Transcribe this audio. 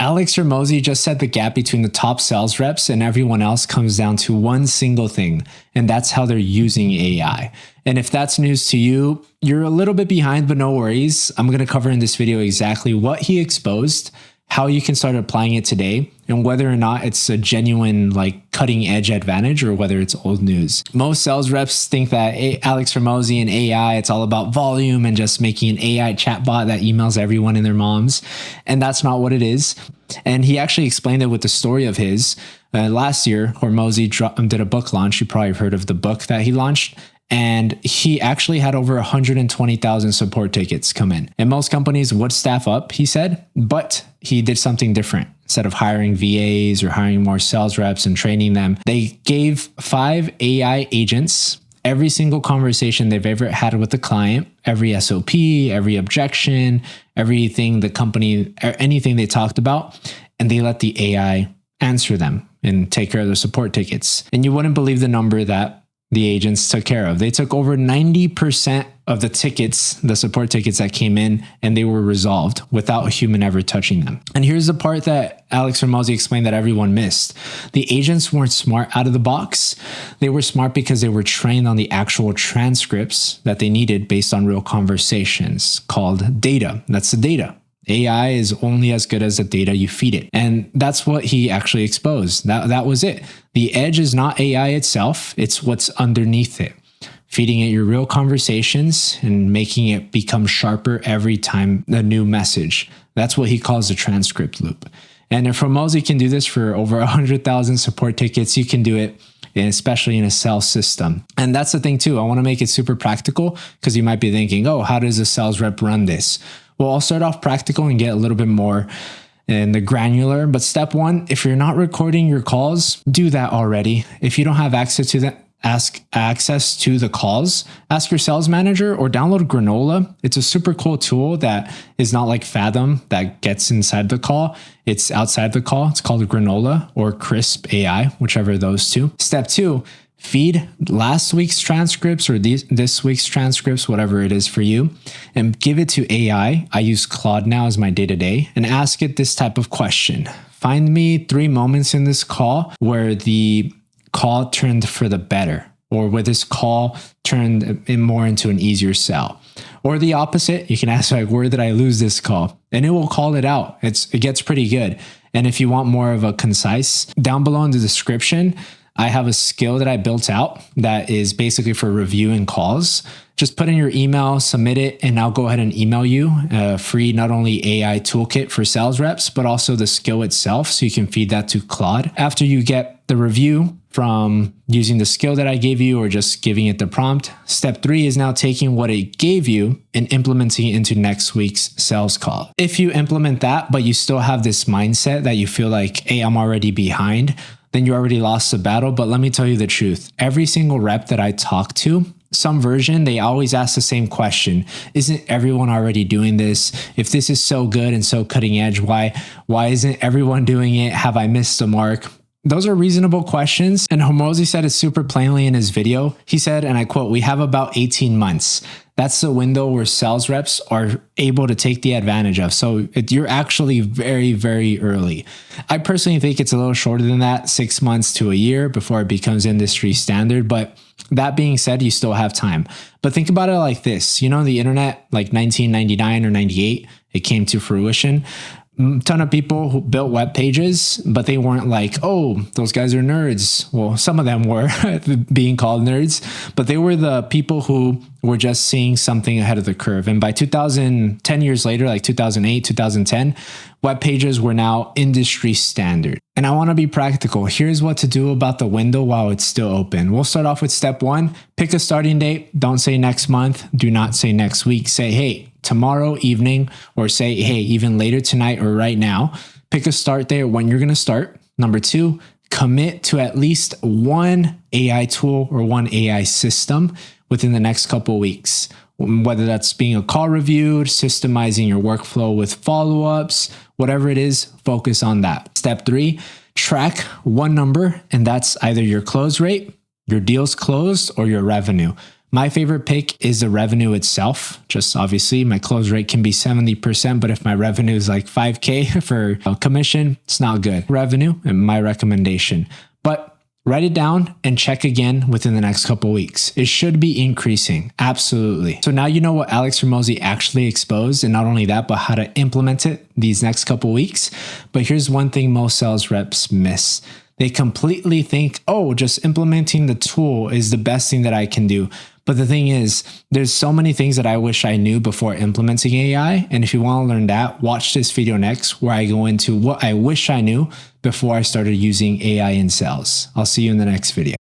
Alex Hormozi just said the gap between the top sales reps and everyone else comes down to one single thing, and that's how they're using AI. And if that's news to you, you're a little bit behind, but no worries. I'm going to cover in this video exactly what he exposed, how you can start applying it today, and whether or not it's a genuine like cutting edge advantage or whether it's old news. Most sales reps think that Alex Hormozi and AI, it's all about volume and just making an AI chatbot that emails everyone and their moms. And that's not what it is. And he actually explained it with the story of his. Last year, Hormozi did a book launch. You probably have heard of the book that he launched. And he actually had over 120,000 support tickets come in. And most companies would staff up, he said, but he did something different. Instead of hiring VAs or hiring more sales reps and training them, they gave 5 AI agents every single conversation they've ever had with the client, every SOP, every objection, everything the company, anything they talked about, and they let the AI answer them and take care of their support tickets. And you wouldn't believe the number that the agents took care of. They took over 90% of the tickets, the support tickets that came in, and they were resolved without a human ever touching them. And here's the part that Alex Hormozi explained that everyone missed. The agents weren't smart out of the box. They were smart because they were trained on the actual transcripts that they needed based on real conversations called data. That's the data. AI is only as good as the data you feed it. And that's what he actually exposed. That was it. The edge is not AI itself. It's what's underneath it. Feeding it your real conversations and making it become sharper every time a new message. That's what he calls the transcript loop. And if Hormozi can do this for over 100,000 support tickets, you can do it, especially in a sales system. And that's the thing too. I want to make it super practical because you might be thinking, oh, how does a sales rep run this? Well, I'll start off practical and get a little bit more in the granular. But step 1, if you're not recording your calls, do that already. If you don't have access to that, access to the calls, ask your sales manager or download Granola. It's a super cool tool that is not like Fathom that gets inside the call. It's outside the call. It's called Granola or Crisp AI, whichever of those two. Step 2, feed last week's transcripts or this week's transcripts, whatever it is for you, and give it to AI. I use Claude now as my day-to-day and ask it this type of question. Find me 3 moments in this call where the call turned for the better, or where this call turned more into an easier sell. Or the opposite, you can ask like, where did I lose this call? And it will call it out. It gets pretty good. And if you want more of a concise, down below in the description, I have a skill that I built out that is basically for reviewing calls. Just put in your email, submit it, and I'll go ahead and email you a free not only AI toolkit for sales reps, but also the skill itself so you can feed that to Claude. After you get the review from using the skill that I gave you or just giving it the prompt, step 3 is now taking what it gave you and implementing it into next week's sales call. If you implement that, but you still have this mindset that you feel like, hey, I'm already behind, then you already lost the battle. But let me tell you the truth. Every single rep that I talk to, some version, they always ask the same question. Isn't everyone already doing this? If this is so good and so cutting edge, why isn't everyone doing it? Have I missed the mark? Those are reasonable questions. And Hormozi said it super plainly in his video. He said, and I quote, "We have about 18 months. That's the window where sales reps are able to take the advantage of. So you're actually very, very early. I personally think it's a little shorter than that, 6 months to a year before it becomes industry standard. But that being said, you still have time. But think about it like this. You know, the internet, like 1999 or 98, it came to fruition. A ton of people who built web pages, but they weren't like, oh, those guys are nerds. Well, some of them were being called nerds, but they were the people who were just seeing something ahead of the curve. And by 10 years later, like 2008, 2010, web pages were now industry standard. And I want to be practical. Here's what to do about the window while it's still open. We'll start off with step 1. Pick a starting date. Don't say next month. Do not say next week. Say, hey, tomorrow evening, or say, hey, even later tonight or right now. Pick a start date when you're going to start. Number 2, commit to at least one AI tool or one AI system within the next couple of weeks. Whether that's being a call reviewed, systemizing your workflow with follow-ups, whatever it is, focus on that. Step 3, track one number, and that's either your close rate, your deals closed, or your revenue. My favorite pick is the revenue itself. Just obviously my close rate can be 70%, but if my revenue is like 5K for a commission, it's not good. Revenue and my recommendation. But write it down and check again within the next couple weeks. It should be increasing. Absolutely. So now you know what Alex Hormozi actually exposed, and not only that, but how to implement it these next couple weeks. But here's one thing most sales reps miss. They completely think, oh, just implementing the tool is the best thing that I can do. But the thing is, there's so many things that I wish I knew before implementing AI. And if you want to learn that, watch this video next where I go into what I wish I knew before I started using AI in sales. I'll see you in the next video.